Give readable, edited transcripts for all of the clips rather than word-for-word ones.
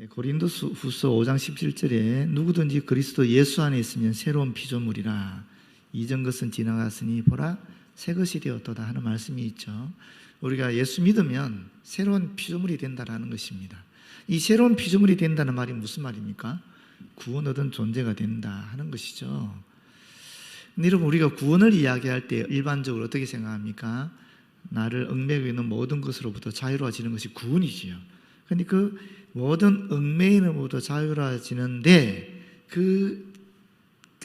고린도후서 5장 17절에 누구든지 그리스도 예수 안에 있으면 새로운 피조물이라. 이전 것은 지나갔으니 보라 새 것이 되었도다 하는 말씀이 있죠. 우리가 예수 믿으면 새로운 피조물이 된다라는 것입니다. 이 새로운 피조물이 된다는 말이 무슨 말입니까? 구원 얻은 존재가 된다 하는 것이죠. 근데 여러분, 우리가 구원을 이야기할 때 일반적으로 어떻게 생각합니까? 나를 얽매이고 있는 모든 것으로부터 자유로워지는 것이 구원이지요. 그런데 그 모든 얽매임으로부터 자유로워지는데 그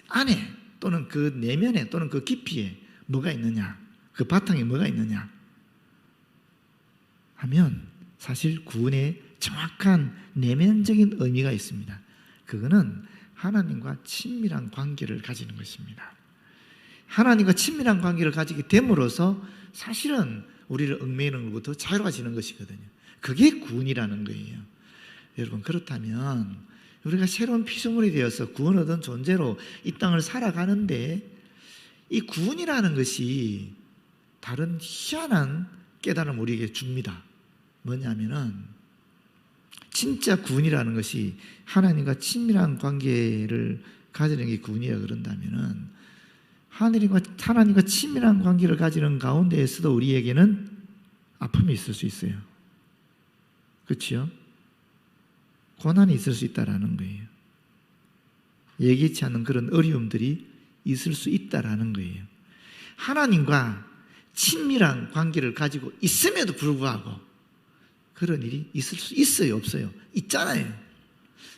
안에 또는 그 내면에 또는 그 깊이에 뭐가 있느냐, 그 바탕에 뭐가 있느냐 하면 사실 구원에 정확한 내면적인 의미가 있습니다. 그거는 하나님과 친밀한 관계를 가지는 것입니다. 하나님과 친밀한 관계를 가지게 됨으로써 사실은 우리를 얽매이는 것부터 자유로워지는 것이거든요. 그게 구원이라는 거예요. 여러분, 그렇다면 우리가 새로운 피조물이 되어서 구원 얻은 존재로 이 땅을 살아가는데 이 구원이라는 것이 다른 희한한 깨달음을 우리에게 줍니다. 뭐냐면은 진짜 구원이라는 것이 하나님과 친밀한 관계를 가지는 게 구원이라 그런다면은 하나님과 친밀한 관계를 가지는 가운데에서도 우리에게는 아픔이 있을 수 있어요. 그렇죠? 고난이 있을 수 있다라는 거예요. 예기치 않은 그런 어려움들이 있을 수 있다라는 거예요. 하나님과 친밀한 관계를 가지고 있음에도 불구하고 그런 일이 있을 수 있어요, 없어요? 있잖아요.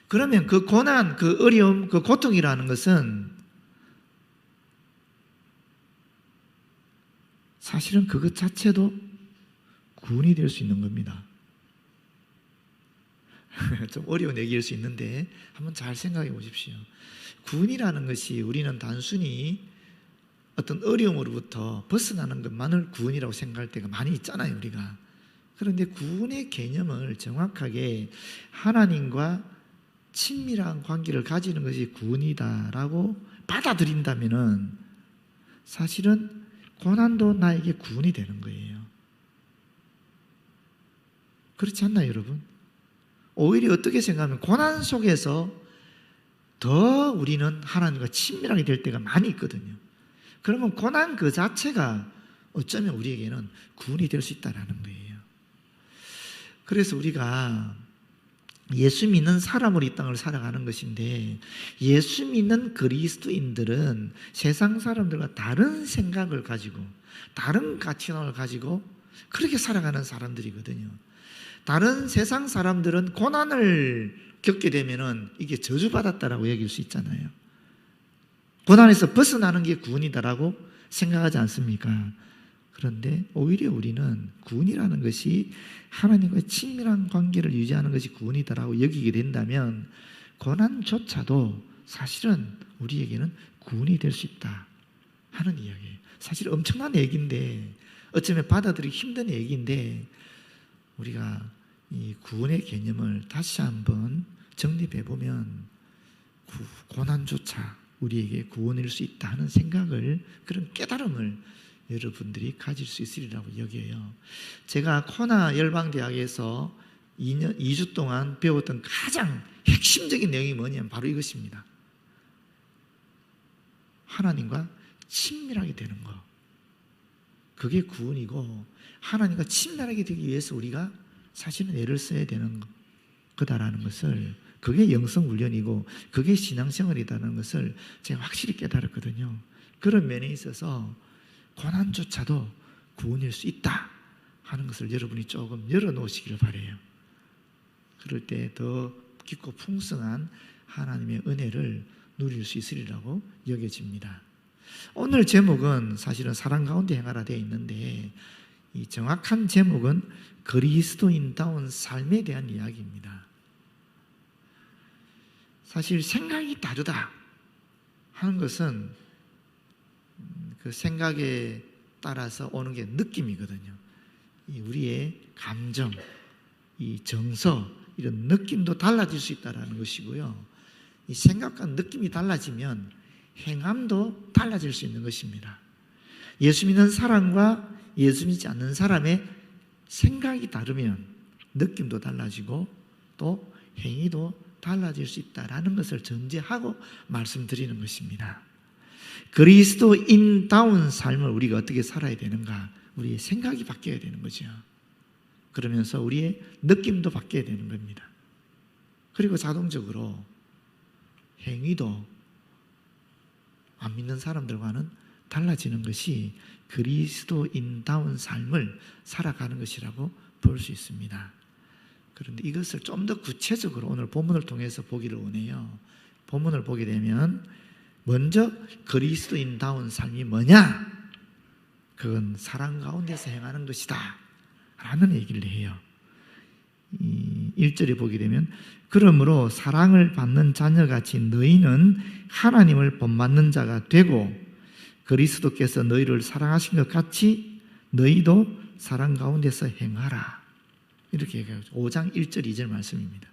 그러면 그 고난, 그 어려움, 그 고통이라는 것은 사실은 그것 자체도 구원이 될 수 있는 겁니다. 좀 어려운 얘기일 수 있는데 한번 잘 생각해 보십시오. 구원이라는 것이 우리는 단순히 어떤 어려움으로부터 벗어나는 것만을 구원이라고 생각할 때가 많이 있잖아요, 우리가. 그런데 구원의 개념을 정확하게 하나님과 친밀한 관계를 가지는 것이 구원이다라고 받아들인다면은 사실은 고난도 나에게 구원이 되는 거예요. 그렇지 않나요, 여러분? 오히려 어떻게 생각하면 고난 속에서 더 우리는 하나님과 친밀하게 될 때가 많이 있거든요. 그러면 고난 그 자체가 어쩌면 우리에게는 구원이 될 수 있다는 거예요. 그래서 우리가 예수 믿는 사람으로 이 땅을 살아가는 것인데 예수 믿는 그리스도인들은 세상 사람들과 다른 생각을 가지고 다른 가치관을 가지고 그렇게 살아가는 사람들이거든요. 다른 세상 사람들은 고난을 겪게 되면은 이게 저주받았다라고 여길 수 있잖아요. 고난에서 벗어나는 게 구원이다라고 생각하지 않습니까? 그런데 오히려 우리는 구원이라는 것이 하나님과의 친밀한 관계를 유지하는 것이 구원이다라고 여기게 된다면 고난조차도 사실은 우리에게는 구원이 될 수 있다 하는 이야기예요. 사실 엄청난 얘기인데 어쩌면 받아들이기 힘든 얘기인데 우리가 이 구원의 개념을 다시 한번 정립해 보면 고난조차 우리에게 구원일 수 있다 하는 생각을, 그런 깨달음을 여러분들이 가질 수 있으리라고 여겨요. 제가 코나 열방대학에서 2주 동안 배웠던 가장 핵심적인 내용이 뭐냐면 바로 이것입니다. 하나님과 친밀하게 되는 것. 그게 구원이고 하나님과 친밀하게 되기 위해서 우리가 사실은 애를 써야 되는 거다라는 것을, 그게 영성훈련이고 그게 신앙생활이라는 것을 제가 확실히 깨달았거든요. 그런 면에 있어서 고난조차도 구원일 수 있다 하는 것을 여러분이 조금 열어놓으시기를 바라요. 그럴 때 더 깊고 풍성한 하나님의 은혜를 누릴 수 있으리라고 여겨집니다. 오늘 제목은 사실은 사랑 가운데 행하라 되어 있는데 이 정확한 제목은 그리스도인다운 삶에 대한 이야기입니다. 사실 생각이 다르다 하는 것은 그 생각에 따라서 오는 게 느낌이거든요. 이 우리의 감정, 이 정서, 이런 느낌도 달라질 수 있다는 것이고요. 이 생각과 느낌이 달라지면 행함도 달라질 수 있는 것입니다. 예수 믿는 사람과 예수 믿지 않는 사람의 생각이 다르면 느낌도 달라지고 또 행위도 달라질 수 있다라는 것을 전제하고 말씀드리는 것입니다. 그리스도인다운 삶을 우리가 어떻게 살아야 되는가? 우리의 생각이 바뀌어야 되는 거죠. 그러면서 우리의 느낌도 바뀌어야 되는 겁니다. 그리고 자동적으로 행위도 안 믿는 사람들과는 달라지는 것이 그리스도인다운 삶을 살아가는 것이라고 볼 수 있습니다. 그런데 이것을 좀 더 구체적으로 오늘 본문을 통해서 보기를 원해요. 본문을 보게 되면 먼저 그리스도인다운 삶이 뭐냐? 그건 사랑 가운데서 행하는 것이다 라는 얘기를 해요. 1절에 보게 되면 그러므로 사랑을 받는 자녀같이 너희는 하나님을 본받는 자가 되고 그리스도께서 너희를 사랑하신 것 같이 너희도 사랑 가운데서 행하라. 이렇게 얘기하죠. 5장 1절 2절 말씀입니다.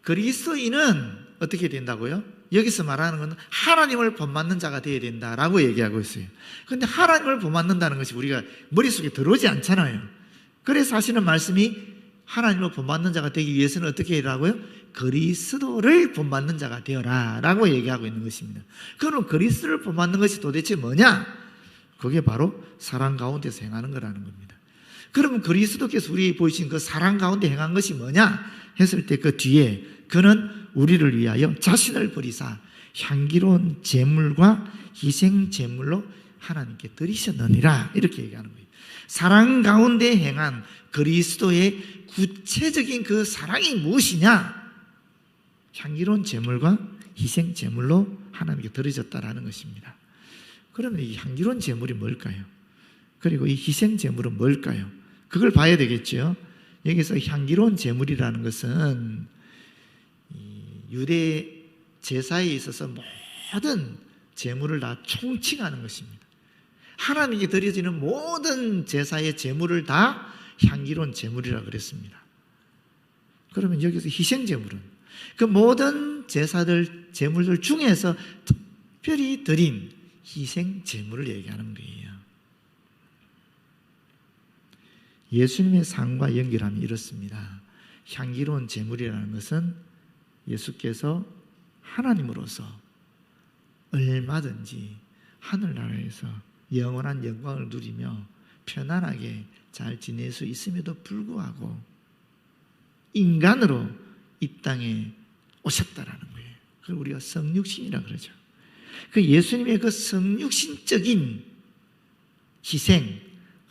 그리스도인은 어떻게 된다고요? 여기서 말하는 건 하나님을 본받는 자가 되어야 된다라고 얘기하고 있어요. 그런데 하나님을 본받는다는 것이 우리가 머릿속에 들어오지 않잖아요. 그래서 하시는 말씀이 하나님을 본받는 자가 되기 위해서는 어떻게 해라고요? 그리스도를 본받는 자가 되어라 라고 얘기하고 있는 것입니다. 그럼 그리스도를 본받는 것이 도대체 뭐냐? 그게 바로 사랑 가운데서 행하는 거라는 겁니다. 그러면 그리스도께서 우리에게 보이신 그 사랑 가운데 행한 것이 뭐냐 했을 때 그 뒤에 그는 우리를 위하여 자신을 버리사 향기로운 제물과 희생 제물로 하나님께 드리셨느니라 이렇게 얘기하는 거예요. 사랑 가운데 행한 그리스도의 구체적인 그 사랑이 무엇이냐? 향기로운 제물과 희생 제물로 하나님께 드려졌다라는 것입니다. 그러면 이 향기로운 제물이 뭘까요? 그리고 이 희생 제물은 뭘까요? 그걸 봐야 되겠죠. 여기서 향기로운 제물이라는 것은 유대 제사에 있어서 모든 제물을 다 총칭하는 것입니다. 하나님께 드려지는 모든 제사의 제물을 다 향기로운 제물이라고 그랬습니다. 그러면 여기서 희생 제물은 그 모든 제물들 중에서 특별히 드린 희생 제물을 얘기하는 거예요. 예수님의 삶과 연결하면 이렇습니다. 향기로운 제물이라는 것은 예수께서 하나님으로서 얼마든지 하늘나라에서 영원한 영광을 누리며 편안하게 잘 지낼 수 있음에도 불구하고 인간으로 이 땅에 오셨다라는 거예요. 그걸 우리가 성육신이라고 그러죠. 그 예수님의 그 성육신적인 희생,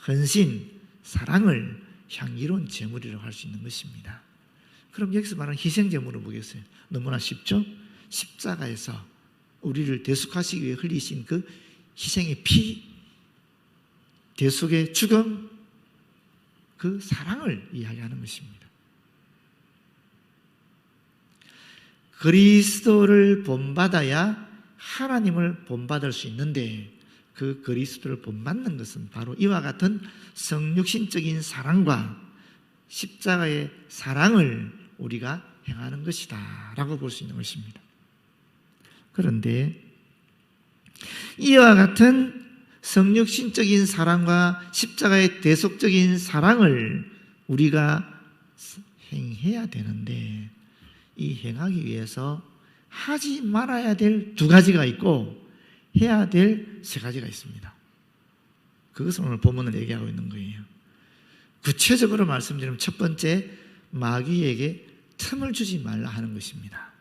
헌신, 사랑을 향기로운 제물이라고 할 수 있는 것입니다. 그럼 여기서 말하는 희생 제물은 뭐겠어요? 너무나 쉽죠? 십자가에서 우리를 대속하시기 위해 흘리신 그 희생의 피, 대속의 죽음, 그 사랑을 이야기하는 것입니다. 그리스도를 본받아야 하나님을 본받을 수 있는데 그 그리스도를 본받는 것은 바로 이와 같은 성육신적인 사랑과 십자가의 사랑을 우리가 행하는 것이다 라고 볼 수 있는 것입니다. 그런데 이와 같은 성육신적인 사랑과 십자가의 대속적인 사랑을 우리가 행해야 되는데 이 행하기 위해서 하지 말아야 될 두 가지가 있고 해야 될 세 가지가 있습니다. 그것을 오늘 본문을 얘기하고 있는 거예요. 구체적으로 말씀드리면 첫 번째, 마귀에게 틈을 주지 말라 하는 것입니다.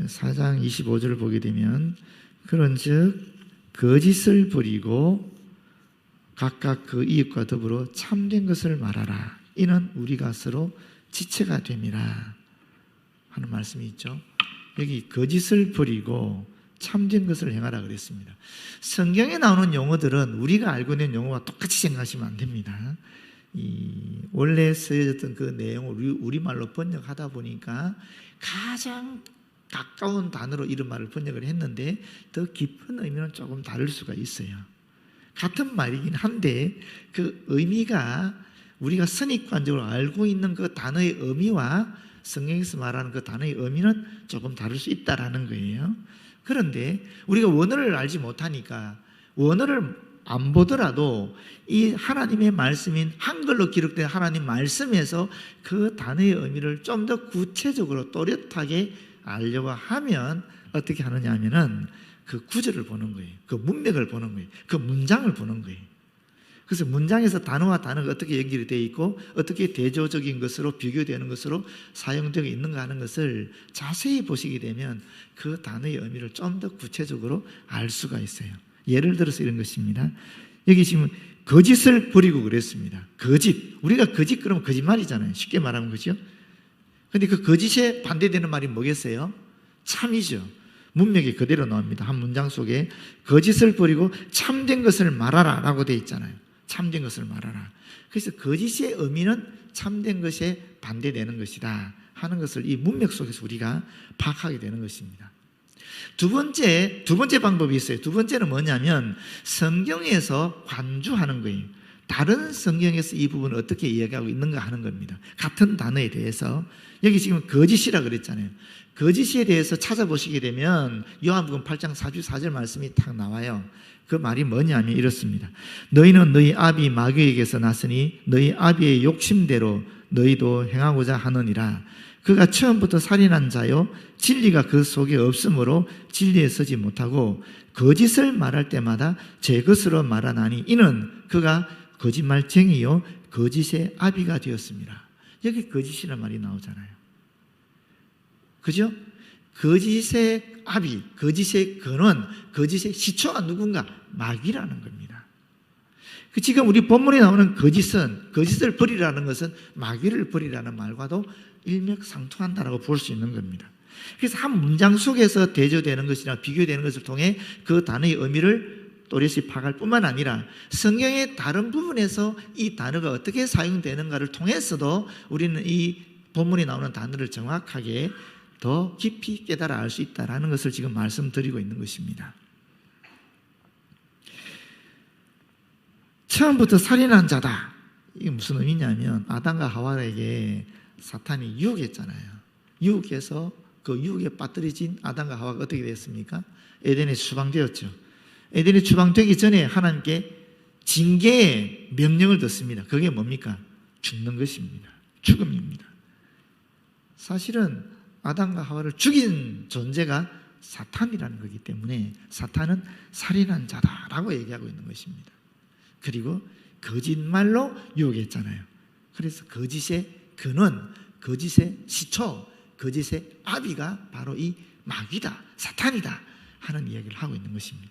4장 25절을 보게 되면 그런즉 거짓을 버리고 각각 그 이웃과 더불어 참된 것을 말하라. 이는 우리가 서로 지체가 됨이라 하는 말씀이 있죠. 여기 거짓을 버리고 참된 것을 행하라 그랬습니다. 성경에 나오는 용어들은 우리가 알고 있는 용어와 똑같이 생각하시면 안 됩니다. 원래 쓰여졌던 그 내용을 우리말로 번역하다 보니까 가장 가까운 단어로 이런 말을 번역을 했는데 더 깊은 의미는 조금 다를 수가 있어요. 같은 말이긴 한데 그 의미가 우리가 선입관적으로 알고 있는 그 단어의 의미와 성경에서 말하는 그 단어의 의미는 조금 다를 수 있다라는 거예요. 그런데 우리가 원어를 알지 못하니까 원어를 안 보더라도 이 하나님의 말씀인 한글로 기록된 하나님 말씀에서 그 단어의 의미를 좀 더 구체적으로 또렷하게 알려고 하면 어떻게 하느냐 하면은 그 구절을 보는 거예요. 그 문맥을 보는 거예요. 그 문장을 보는 거예요. 그래서 문장에서 단어와 단어가 어떻게 연결이 되어 있고 어떻게 대조적인 것으로 비교되는 것으로 사용되고 있는가 하는 것을 자세히 보시게 되면 그 단어의 의미를 좀 더 구체적으로 알 수가 있어요. 예를 들어서 이런 것입니다. 여기 지금 거짓을 버리고 그랬습니다. 거짓. 우리가 거짓 그러면 거짓말이잖아요. 쉽게 말하면 그죠? 근데 그 거짓에 반대되는 말이 뭐겠어요? 참이죠. 문맥이 그대로 나옵니다. 한 문장 속에 거짓을 버리고 참된 것을 말하라 라고 되어 있잖아요. 참된 것을 말하라. 그래서 거짓의 의미는 참된 것에 반대되는 것이다 하는 것을 이 문맥 속에서 우리가 파악하게 되는 것입니다. 두 번째 방법이 있어요. 두 번째는 뭐냐면 성경에서 관주하는 거예요. 다른 성경에서 이 부분을 어떻게 이야기하고 있는가 하는 겁니다. 같은 단어에 대해서 여기 지금 거짓이라 그랬잖아요. 거짓에 대해서 찾아보시게 되면 요한복음 8장 44절 말씀이 딱 나와요. 그 말이 뭐냐면 이렇습니다. 너희는 너희 아비 마귀에게서 났으니 너희 아비의 욕심대로 너희도 행하고자 하느니라. 그가 처음부터 살인한 자요 진리가 그 속에 없으므로 진리에 서지 못하고 거짓을 말할 때마다 제 것으로 말하나니 이는 그가 거짓말쟁이요 거짓의 아비가 되었습니다. 여기 거짓이라는 말이 나오잖아요. 그죠? 거짓의 아비, 거짓의 근원, 거짓의 시초가 누군가? 마귀라는 겁니다. 지금 우리 본문에 나오는 거짓을 버리라는 것은 마귀를 버리라는 말과도 일맥상통한다라고 볼 수 있는 겁니다. 그래서 한 문장 속에서 대조되는 것이나 비교되는 것을 통해 그 단어의 의미를 또렷이 파악할 뿐만 아니라 성경의 다른 부분에서 이 단어가 어떻게 사용되는가를 통해서도 우리는 이 본문에 나오는 단어를 정확하게 더 깊이 깨달아 알 수 있다는 것을 지금 말씀드리고 있는 것입니다. 처음부터 살인한 자다. 이게 무슨 의미냐면 아담과 하와에게 사탄이 유혹했잖아요. 유혹해서 그 유혹에 빠뜨려진 아담과 하와가 어떻게 됐습니까? 에덴에 추방되었죠. 에덴에 추방되기 전에 하나님께 징계의 명령을 듣습니다. 그게 뭡니까? 죽는 것입니다. 죽음입니다. 사실은 아담과 하와를 죽인 존재가 사탄이라는 거기 때문에 사탄은 살인한 자다라고 얘기하고 있는 것입니다. 그리고 거짓말로 유혹했잖아요. 그래서 거짓의 근원, 거짓의 시초, 거짓의 아비가 바로 이 마귀다, 사탄이다 하는 이야기를 하고 있는 것입니다.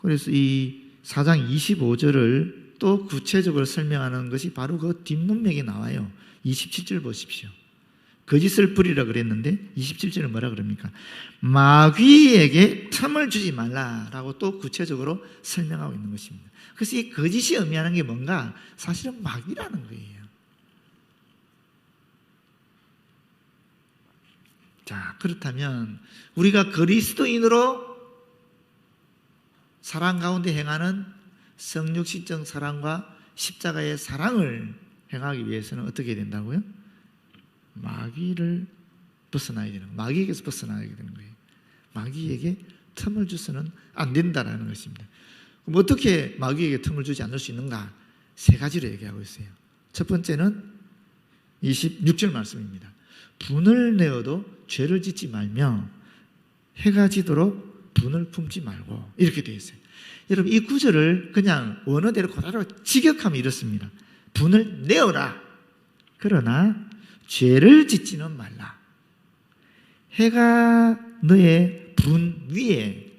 그래서 이 4장 25절을 또 구체적으로 설명하는 것이 바로 그 뒷문맥에 나와요. 27절 보십시오. 거짓을 부리라 그랬는데 27절은 뭐라 그럽니까? 마귀에게 틈을 주지 말라라고 또 구체적으로 설명하고 있는 것입니다. 그래서 이 거짓이 의미하는 게 뭔가? 사실은 마귀라는 거예요. 자, 그렇다면 우리가 그리스도인으로 사랑 가운데 행하는 성육신적 사랑과 십자가의 사랑을 행하기 위해서는 어떻게 된다고요? 마귀를 벗어나야 되는 거예요. 마귀에게서 벗어나야 되는 거예요. 마귀에게 틈을 줘서는 안 된다라는 것입니다. 그럼 어떻게 마귀에게 틈을 주지 않을 수 있는가? 세 가지로 얘기하고 있어요. 첫 번째는 26절 말씀입니다. 분을 내어도 죄를 짓지 말며 해가 지도록 분을 품지 말고 이렇게 되어 있어요. 여러분 이 구절을 그냥 원어대로 그대로 직역하면 이렇습니다. 분을 내어라. 그러나 죄를 짓지는 말라. 해가 너의 분 위에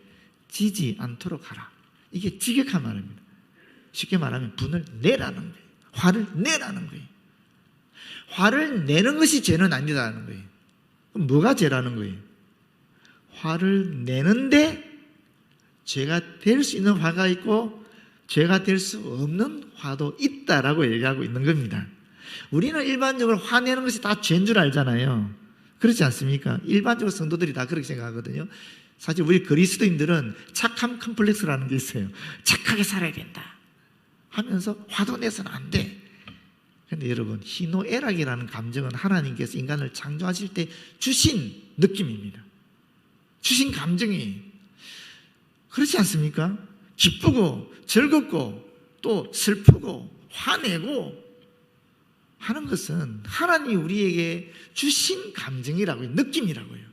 지지 않도록 하라. 이게 직역한 말입니다. 쉽게 말하면 분을 내라는 거예요. 화를 내라는 거예요. 화를 내는 것이 죄는 아니라는 거예요. 그럼 뭐가 죄라는 거예요? 화를 내는데 죄가 될 수 있는 화가 있고 죄가 될 수 없는 화도 있다라고 얘기하고 있는 겁니다. 우리는 일반적으로 화내는 것이 다 죄인 줄 알잖아요. 그렇지 않습니까? 일반적으로 성도들이 다 그렇게 생각하거든요. 사실 우리 그리스도인들은 착함 컴플렉스라는 게 있어요. 착하게 살아야 된다 하면서 화도 내서는 안 돼. 그런데 여러분 희노애락이라는 감정은 하나님께서 인간을 창조하실 때 주신 느낌입니다. 주신 감정이에요. 그렇지 않습니까? 기쁘고 즐겁고 또 슬프고 화내고 하는 것은 하나님이 우리에게 주신 감정이라고요. 느낌이라고요.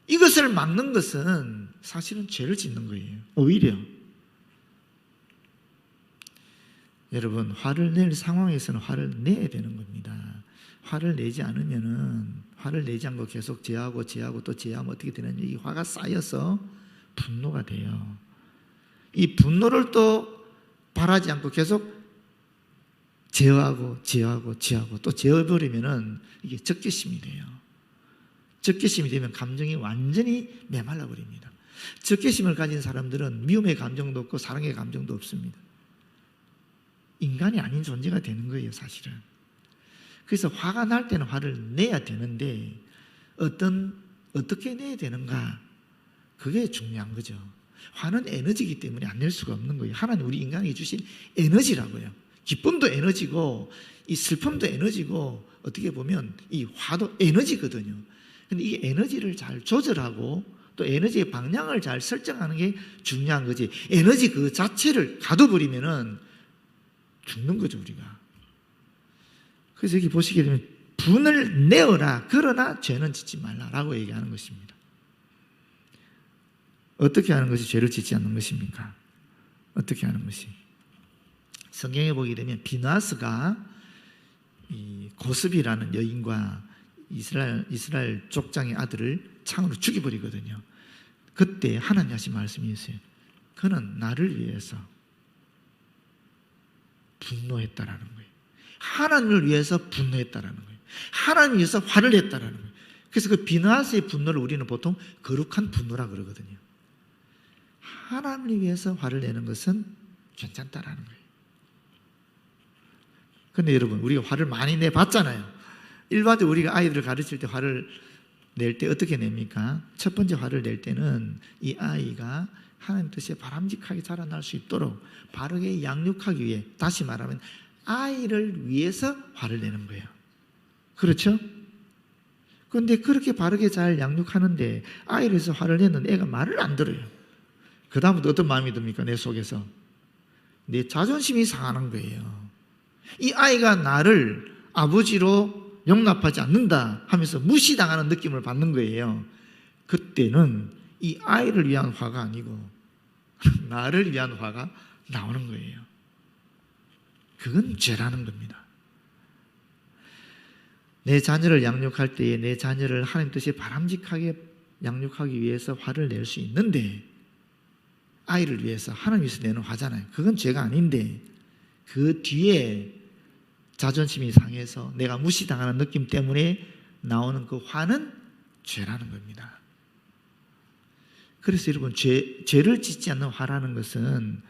이것을 막는 것은 사실은 죄를 짓는 거예요. 오히려 여러분, 화를 낼 상황에서는 화를 내야 되는 겁니다. 화를 내지 않고 계속 제하고 또 제하면 어떻게 되느냐, 이 화가 쌓여서 분노가 돼요. 이 분노를 또 바라지 않고 계속 제어하고 또 제어해버리면은 이게 적개심이 돼요. 적개심이 되면 감정이 완전히 메말라 버립니다. 적개심을 가진 사람들은 미움의 감정도 없고 사랑의 감정도 없습니다. 인간이 아닌 존재가 되는 거예요, 사실은. 그래서 화가 날 때는 화를 내야 되는데 어떻게 내야 되는가, 그게 중요한 거죠. 화는 에너지이기 때문에 안 낼 수가 없는 거예요. 하나님 우리 인간에게 주신 에너지라고요. 기쁨도 에너지고 이 슬픔도 에너지고 어떻게 보면 이 화도 에너지거든요. 근데 이 에너지를 잘 조절하고 또 에너지의 방향을 잘 설정하는 게 중요한 거지. 에너지 그 자체를 가둬버리면은 죽는 거죠, 우리가. 그래서 여기 보시게 되면 분을 내어라, 그러나 죄는 짓지 말라라고 얘기하는 것입니다. 어떻게 하는 것이 죄를 짓지 않는 것입니까? 어떻게 하는 것이? 성경에 보게 되면 비나스가 이 고스비라는 여인과 이스라엘 족장의 아들을 창으로 죽여버리거든요. 그때 하나님 하신 말씀이 있어요. 그는 나를 위해서 분노했다라는 거예요. 하나님을 위해서 분노했다라는 거예요. 하나님을 위해서 화를 냈다라는 거예요. 그래서 그 비나스의 분노를 우리는 보통 거룩한 분노라 그러거든요. 하나님을 위해서 화를 내는 것은 괜찮다라는 거예요. 근데 여러분, 우리가 화를 많이 내봤잖아요. 일반적으로 우리가 아이들을 가르칠 때 화를 낼 때 어떻게 냅니까? 첫 번째 화를 낼 때는 이 아이가 하나님 뜻에 바람직하게 자라날 수 있도록 바르게 양육하기 위해, 다시 말하면 아이를 위해서 화를 내는 거예요. 그렇죠? 그런데 그렇게 바르게 잘 양육하는데 아이를 위해서 화를 내는 애가 말을 안 들어요. 그 다음부터 어떤 마음이 듭니까? 내 속에서 내 자존심이 상하는 거예요. 이 아이가 나를 아버지로 용납하지 않는다 하면서 무시당하는 느낌을 받는 거예요. 그때는 이 아이를 위한 화가 아니고 나를 위한 화가 나오는 거예요. 그건 죄라는 겁니다. 내 자녀를 양육할 때에 내 자녀를 하나님 뜻에 바람직하게 양육하기 위해서 화를 낼 수 있는데, 아이를 위해서 하나님 위해서 내는 화잖아요. 그건 죄가 아닌데 그 뒤에 자존심이 상해서 내가 무시당하는 느낌 때문에 나오는 그 화는 죄라는 겁니다. 그래서 여러분, 죄를 짓지 않는 화라는 것은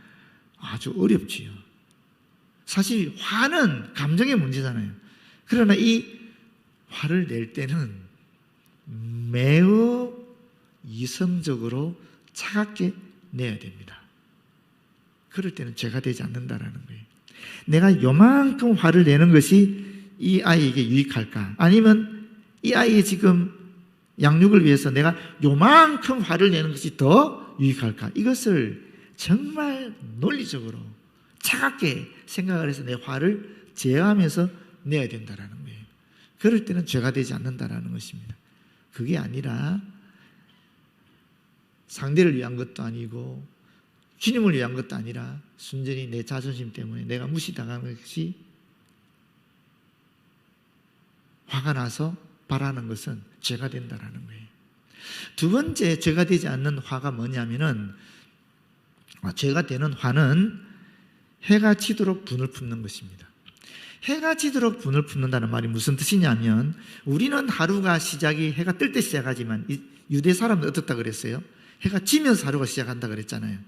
아주 어렵지요. 사실 화는 감정의 문제잖아요. 그러나 이 화를 낼 때는 매우 이성적으로 차갑게 내야 됩니다. 그럴 때는 죄가 되지 않는다라는 거예요. 내가 요만큼 화를 내는 것이 이 아이에게 유익할까? 아니면 이 아이의 지금 양육을 위해서 내가 요만큼 화를 내는 것이 더 유익할까? 이것을 정말 논리적으로 차갑게 생각을 해서 내 화를 제어하면서 내야 된다라는 거예요. 그럴 때는 죄가 되지 않는다라는 것입니다. 그게 아니라 상대를 위한 것도 아니고 주님을 위한 것도 아니라 순전히 내 자존심 때문에 내가 무시당하는 것이 화가 나서 바라는 것은 죄가 된다라는 거예요. 두 번째 죄가 되지 않는 화가 뭐냐면은, 죄가 되는 화는 해가 지도록 분을 품는 것입니다. 해가 지도록 분을 품는다는 말이 무슨 뜻이냐면, 우리는 하루가 시작이 해가 뜰 때 시작하지만 유대 사람은 어떻다 그랬어요? 해가 지면서 하루가 시작한다 그랬잖아요.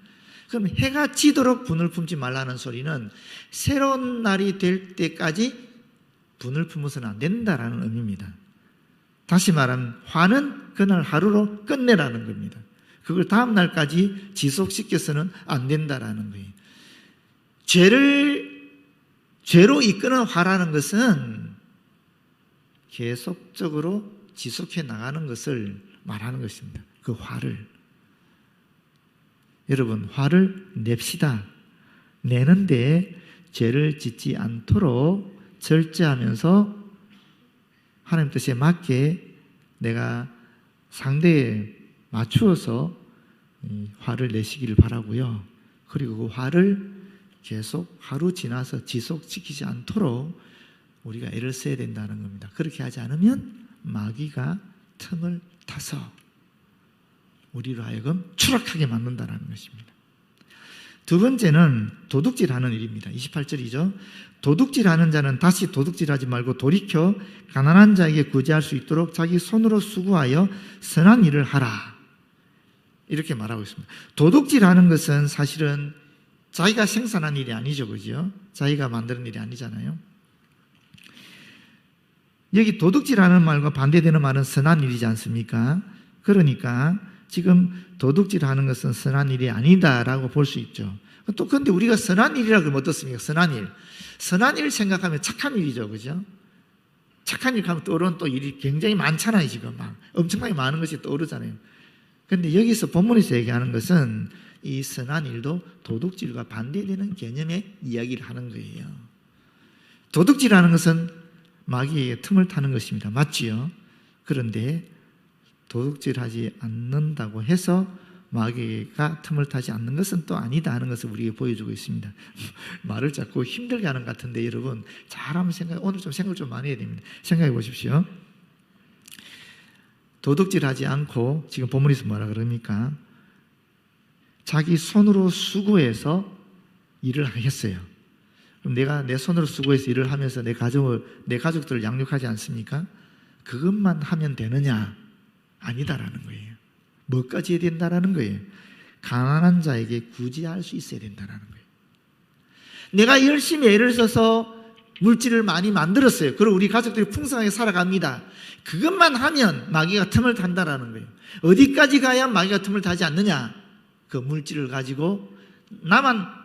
그럼 해가 지도록 분을 품지 말라는 소리는 새로운 날이 될 때까지 분을 품어서는 안 된다라는 의미입니다. 다시 말하면 화는 그날 하루로 끝내라는 겁니다. 그걸 다음 날까지 지속시켜서는 안 된다라는 거예요. 죄로 이끄는 화라는 것은 계속적으로 지속해 나가는 것을 말하는 것입니다. 그 화를. 여러분, 화를 냅시다. 내는데 죄를 짓지 않도록 절제하면서 하나님 뜻에 맞게 내가 상대에 맞추어서 화를 내시기를 바라고요. 그리고 그 화를 계속 하루 지나서 지속시키지 않도록 우리가 애를 써야 된다는 겁니다. 그렇게 하지 않으면 마귀가 틈을 타서 우리로 하여금 추락하게 만든다는 것입니다. 두 번째는 도둑질하는 일입니다. 28절이죠. 도둑질하는 자는 다시 도둑질하지 말고 돌이켜 가난한 자에게 구제할 수 있도록 자기 손으로 수고하여 선한 일을 하라. 이렇게 말하고 있습니다. 도둑질하는 것은 사실은 자기가 생산한 일이 아니죠. 그죠? 자기가 만드는 일이 아니잖아요. 여기 도둑질하는 말과 반대되는 말은 선한 일이지 않습니까? 그러니까 지금 도둑질하는 것은 선한 일이 아니다라고 볼 수 있죠. 또 근데 우리가 선한 일이라고 그러면 어떻습니까? 선한 일. 선한 일 생각하면 착한 일이죠. 그죠? 착한 일 하면 떠오르는 또 일이 굉장히 많잖아요. 지금 막 엄청나게 많은 것이 떠오르잖아요. 근데 여기서 본문에서 얘기하는 것은 이 선한 일도 도둑질과 반대되는 개념의 이야기를 하는 거예요. 도둑질하는 것은 마귀에게 틈을 타는 것입니다. 맞지요? 그런데 도둑질하지 않는다고 해서 마귀가 틈을 타지 않는 것은 또 아니다 하는 것을 우리에게 보여주고 있습니다. 말을 자꾸 힘들게 하는 것 같은데 여러분 잘하면 오늘 좀 생각을 좀 많이 해야 됩니다. 생각해 보십시오. 도둑질하지 않고 지금 본문에서 뭐라 그럽니까? 자기 손으로 수고해서 일을 하겠어요. 그럼 내가 내 손으로 수고해서 일을 하면서 내 가족들을 양육하지 않습니까? 그것만 하면 되느냐? 아니다라는 거예요. 뭐까지 해야 된다라는 거예요? 가난한 자에게 구제할 수 있어야 된다라는 거예요. 내가 열심히 애를 써서 물질을 많이 만들었어요. 그리고 우리 가족들이 풍성하게 살아갑니다. 그것만 하면 마귀가 틈을 탄다라는 거예요. 어디까지 가야 마귀가 틈을 타지 않느냐? 그 물질을 가지고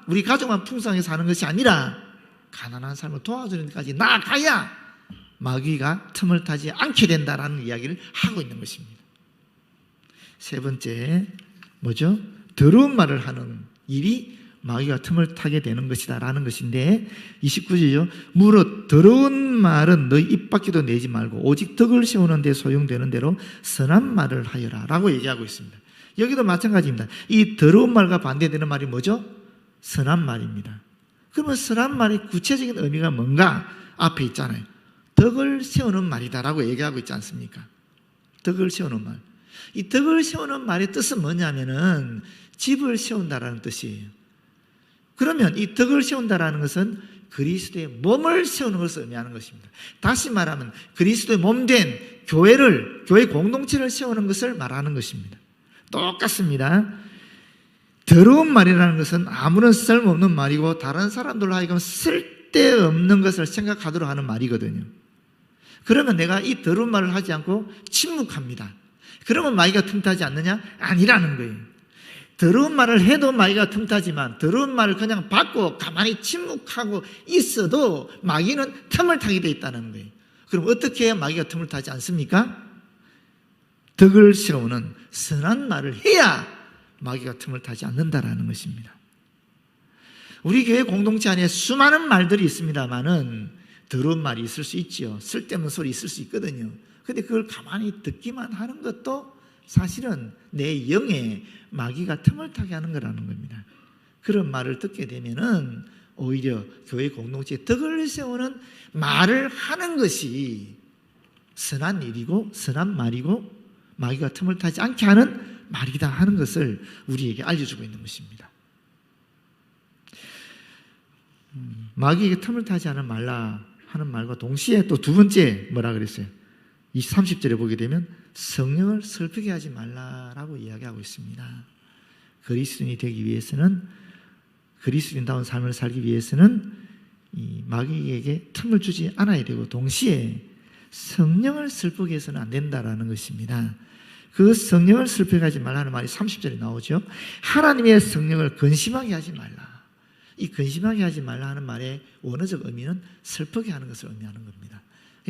우리 가족만 풍성하게 사는 것이 아니라 가난한 삶을 도와주는 데까지 나아가야 마귀가 틈을 타지 않게 된다라는 이야기를 하고 있는 것입니다. 세 번째 뭐죠? 더러운 말을 하는 일이 마귀가 틈을 타게 되는 것이다 라는 것인데 29절이죠. 무릇 더러운 말은 너희 입 밖에도 내지 말고 오직 덕을 세우는 데 소용되는 대로 선한 말을 하여라 라고 얘기하고 있습니다. 여기도 마찬가지입니다. 이 더러운 말과 반대되는 말이 뭐죠? 선한 말입니다. 그러면 선한 말의 구체적인 의미가 뭔가 앞에 있잖아요. 덕을 세우는 말이다라고 얘기하고 있지 않습니까? 덕을 세우는 말. 이 덕을 세우는 말의 뜻은 뭐냐면은 집을 세운다라는 뜻이에요. 그러면 이 덕을 세운다라는 것은 그리스도의 몸을 세우는 것을 의미하는 것입니다. 다시 말하면 그리스도의 몸된 교회 공동체를 세우는 것을 말하는 것입니다. 똑같습니다. 더러운 말이라는 것은 아무런 쓸모없는 말이고 다른 사람들로 하여금 쓸데없는 것을 생각하도록 하는 말이거든요. 그러면 내가 이 더러운 말을 하지 않고 침묵합니다. 그러면 마귀가 틈타지 않느냐? 아니라는 거예요. 더러운 말을 해도 마귀가 틈타지만 더러운 말을 그냥 받고 가만히 침묵하고 있어도 마귀는 틈을 타게 돼 있다는 거예요. 그럼 어떻게 해야 마귀가 틈을 타지 않습니까? 덕을 세우는 선한 말을 해야 마귀가 틈을 타지 않는다라는 것입니다. 우리 교회 공동체 안에 수많은 말들이 있습니다만은 더러운 말이 있을 수 있죠. 쓸데없는 소리 있을 수 있거든요. 근데 그걸 가만히 듣기만 하는 것도 사실은 내 영에 마귀가 틈을 타게 하는 거라는 겁니다. 그런 말을 듣게 되면은 오히려 교회 공동체에 덕을 세우는 말을 하는 것이 선한 일이고 선한 말이고 마귀가 틈을 타지 않게 하는 말이다 하는 것을 우리에게 알려주고 있는 것입니다. 마귀에게 틈을 타지 않은 말라 하는 말과 동시에 또 두 번째 뭐라 그랬어요? 이 30절에 보게 되면 성령을 슬프게 하지 말라라고 이야기하고 있습니다. 그리스도인이 되기 위해서는 그리스도인다운 삶을 살기 위해서는 이 마귀에게 틈을 주지 않아야 되고 동시에 성령을 슬프게 해서는 안 된다라는 것입니다. 그 성령을 슬프게 하지 말라는 말이 30절에 나오죠. 하나님의 성령을 근심하게 하지 말라. 이 근심하게 하지 말라 하는 말의 원어적 의미는 슬프게 하는 것을 의미하는 겁니다.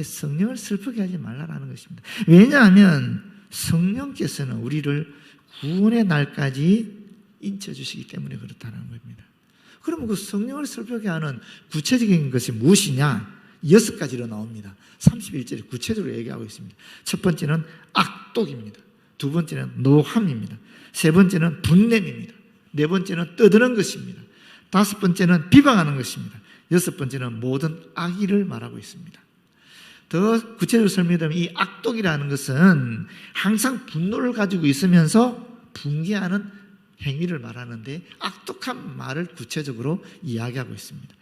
성령을 슬프게 하지 말라라는 것입니다. 왜냐하면 성령께서는 우리를 구원의 날까지 인쳐 주시기 때문에 그렇다는 겁니다. 그러면 그 성령을 슬프게 하는 구체적인 것이 무엇이냐? 6가지로 나옵니다. 31절에 구체적으로 얘기하고 있습니다. 첫 번째는 악독입니다. 두 번째는 노함입니다. 세 번째는 분냄입니다. 네 번째는 떠드는 것입니다. 다섯 번째는 비방하는 것입니다. 여섯 번째는 모든 악의를 말하고 있습니다. 더 구체적으로 설명하면 이 악독이라는 것은 항상 분노를 가지고 있으면서 분개하는 행위를 말하는데 악독한 말을 구체적으로 이야기하고 있습니다.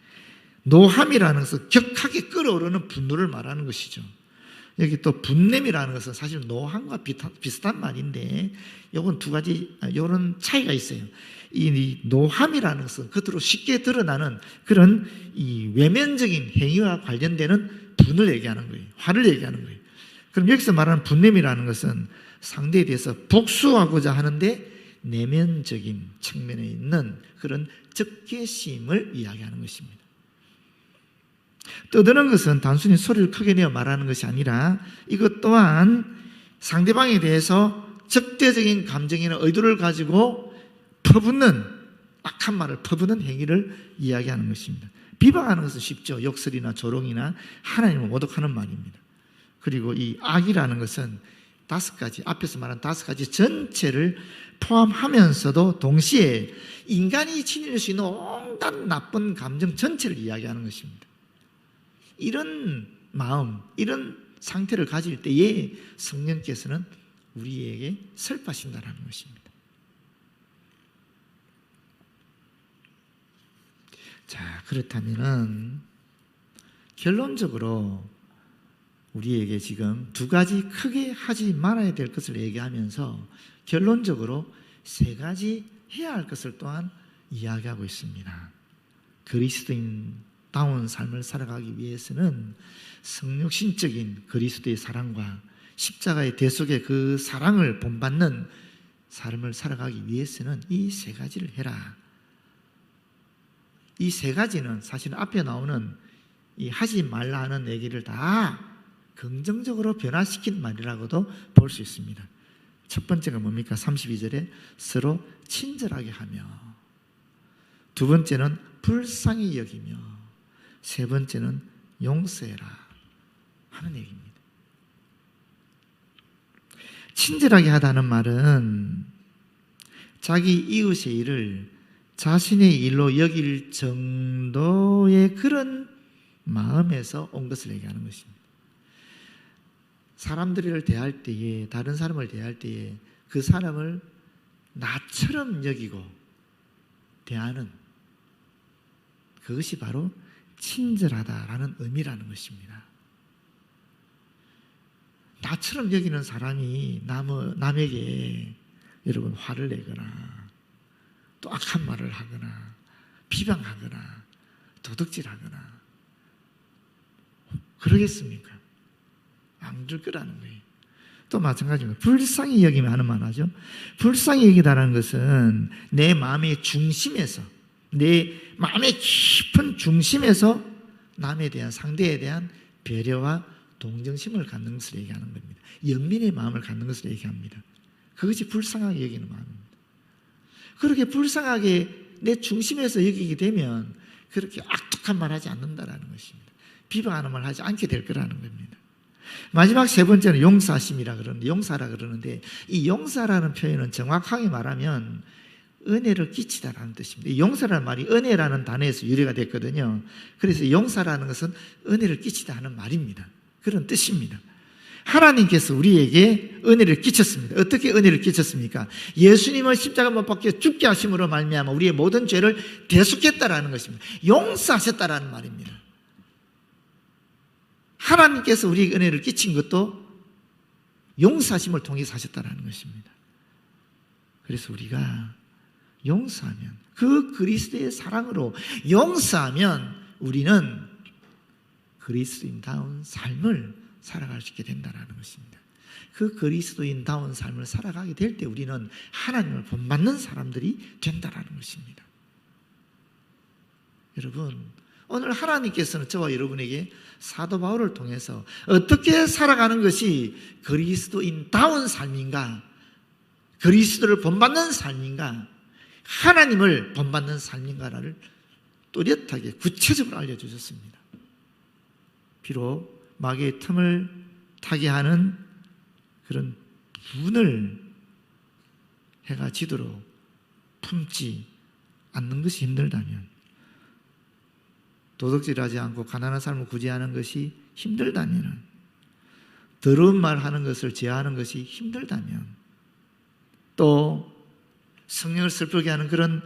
노함이라는 것은 격하게 끓어오르는 분노를 말하는 것이죠. 여기 또 분냄이라는 것은 사실 노함과 비슷한 말인데 이건 두 가지 이런 차이가 있어요. 이 노함이라는 것은 겉으로 쉽게 드러나는 그런 이 외면적인 행위와 관련되는 분을 얘기하는 거예요. 화를 얘기하는 거예요. 그럼 여기서 말하는 분냄이라는 것은 상대에 대해서 복수하고자 하는데 내면적인 측면에 있는 그런 적개심을 이야기하는 것입니다. 떠드는 것은 단순히 소리를 크게 내어 말하는 것이 아니라 이것 또한 상대방에 대해서 적대적인 감정이나 의도를 가지고 퍼붓는 악한 말을 퍼붓는 행위를 이야기하는 것입니다. 비방하는 것은 쉽죠. 욕설이나 조롱이나 하나님을 모독하는 말입니다. 그리고 이 악이라는 것은 5가지, 앞에서 말한 5가지 전체를 포함하면서도 동시에 인간이 지닐 수 있는 온갖 나쁜 감정 전체를 이야기하는 것입니다. 이런 마음, 이런 상태를 가질 때에 성령께서는 우리에게 설파하신다는 것입니다. 자, 그렇다면은 결론적으로 우리에게 지금 2가지 크게 하지 말아야 될 것을 얘기하면서 결론적으로 3가지 해야 할 것을 또한 이야기하고 있습니다. 그리스도인다운 삶을 살아가기 위해서는 성육신적인 그리스도의 사랑과 십자가의 대속의 그 사랑을 본받는 삶을 살아가기 위해서는 이 3가지를 해라. 이 3가지는 사실 앞에 나오는 이 하지 말라 하는 얘기를 다 긍정적으로 변화시킨 말이라고도 볼 수 있습니다. 첫 번째가 뭡니까? 32절에 서로 친절하게 하며, 두 번째는 불쌍히 여기며, 세 번째는 용서해라 하는 얘기입니다. 친절하게 하다는 말은 자기 이웃의 일을 자신의 일로 여길 정도의 그런 마음에서 온 것을 얘기하는 것입니다. 사람들을 대할 때에, 다른 사람을 대할 때에 그 사람을 나처럼 여기고 대하는 그것이 바로 친절하다라는 의미라는 것입니다. 나처럼 여기는 사람이 남에게 여러분 화를 내거나 또 악한 말을 하거나 비방하거나 도둑질하거나 그러겠습니까? 안 될 거라는 거예요. 또 마찬가지입니다. 불쌍히 여기면 하는 말 하죠. 불쌍히 여기다라는 것은 내 마음의 중심에서, 내 마음의 깊은 중심에서 남에 대한, 상대에 대한 배려와 동정심을 갖는 것을 얘기하는 겁니다. 연민의 마음을 갖는 것을 얘기합니다. 그것이 불쌍하게 여기는 마음입니다. 그렇게 불쌍하게 내 중심에서 여기게 되면 그렇게 악독한 말 하지 않는다라는 것입니다. 비방하는 말 하지 않게 될 거라는 겁니다. 마지막 세 번째는 용서하심이라 그러는데, 용사라 그러는데, 이 용사라는 표현은 정확하게 말하면 은혜를 끼치다라는 뜻입니다. 이 용서라는 말이 은혜라는 단어에서 유래가 됐거든요. 그래서 용사라는 것은 은혜를 끼치다 하는 말입니다. 그런 뜻입니다. 하나님께서 우리에게 은혜를 끼쳤습니다. 어떻게 은혜를 끼쳤습니까? 예수님을 십자가 못 박혀 죽게 하심으로 말미암아 우리의 모든 죄를 대속했다라는 것입니다. 용서하셨다라는 말입니다. 하나님께서 우리에게 은혜를 끼친 것도 용서하심을 통해서 하셨다라는 것입니다. 그래서 우리가 용서하면, 그 그리스도의 사랑으로 용서하면 우리는 그리스도인다운 삶을 살아갈 수 있게 된다는 것입니다. 그 그리스도인다운 삶을 살아가게 될 때 우리는 하나님을 본받는 사람들이 된다는 것입니다. 여러분, 오늘 하나님께서는 저와 여러분에게 사도 바울을 통해서 어떻게 살아가는 것이 그리스도인다운 삶인가, 그리스도를 본받는 삶인가, 하나님을 본받는 삶인가를 또렷하게 구체적으로 알려주셨습니다. 비록 마귀의 틈을 타게 하는 그런 분을 해가 지도록 품지 않는 것이 힘들다면, 도덕질하지 않고 가난한 삶을 구제하는 것이 힘들다면, 더러운 말 하는 것을 제어하는 것이 힘들다면, 또 성령을 슬프게 하는 그런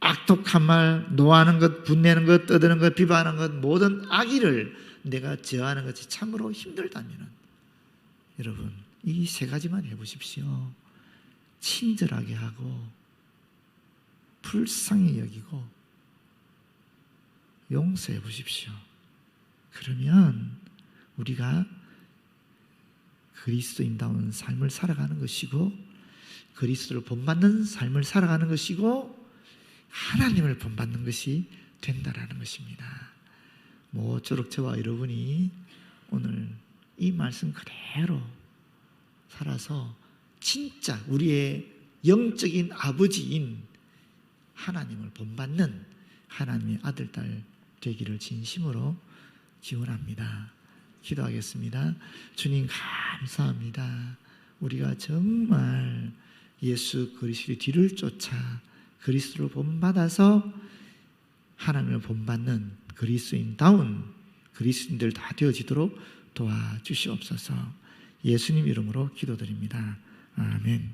악독한 말, 노하는 것, 분내는 것, 떠드는 것, 비방하는 것, 모든 악의를 내가 제어하는 것이 참으로 힘들다면, 여러분 이 세 가지만 해보십시오. 친절하게 하고 불쌍히 여기고 용서해 보십시오. 그러면 우리가 그리스도인다운 삶을 살아가는 것이고, 그리스도를 본받는 삶을 살아가는 것이고, 하나님을 본받는 것이 된다라는 것입니다. 모쪼록 저와 여러분이 오늘 이 말씀 그대로 살아서 진짜 우리의 영적인 아버지인 하나님을 본받는 하나님의 아들, 딸 되기를 진심으로 기원합니다. 기도하겠습니다. 주님 감사합니다. 우리가 정말 예수 그리스도의 뒤를 쫓아 그리스도를 본받아서 하나님을 본받는 그리스도인다운 그리스도인들 다 되어지도록 도와주시옵소서. 예수님 이름으로 기도드립니다. 아멘.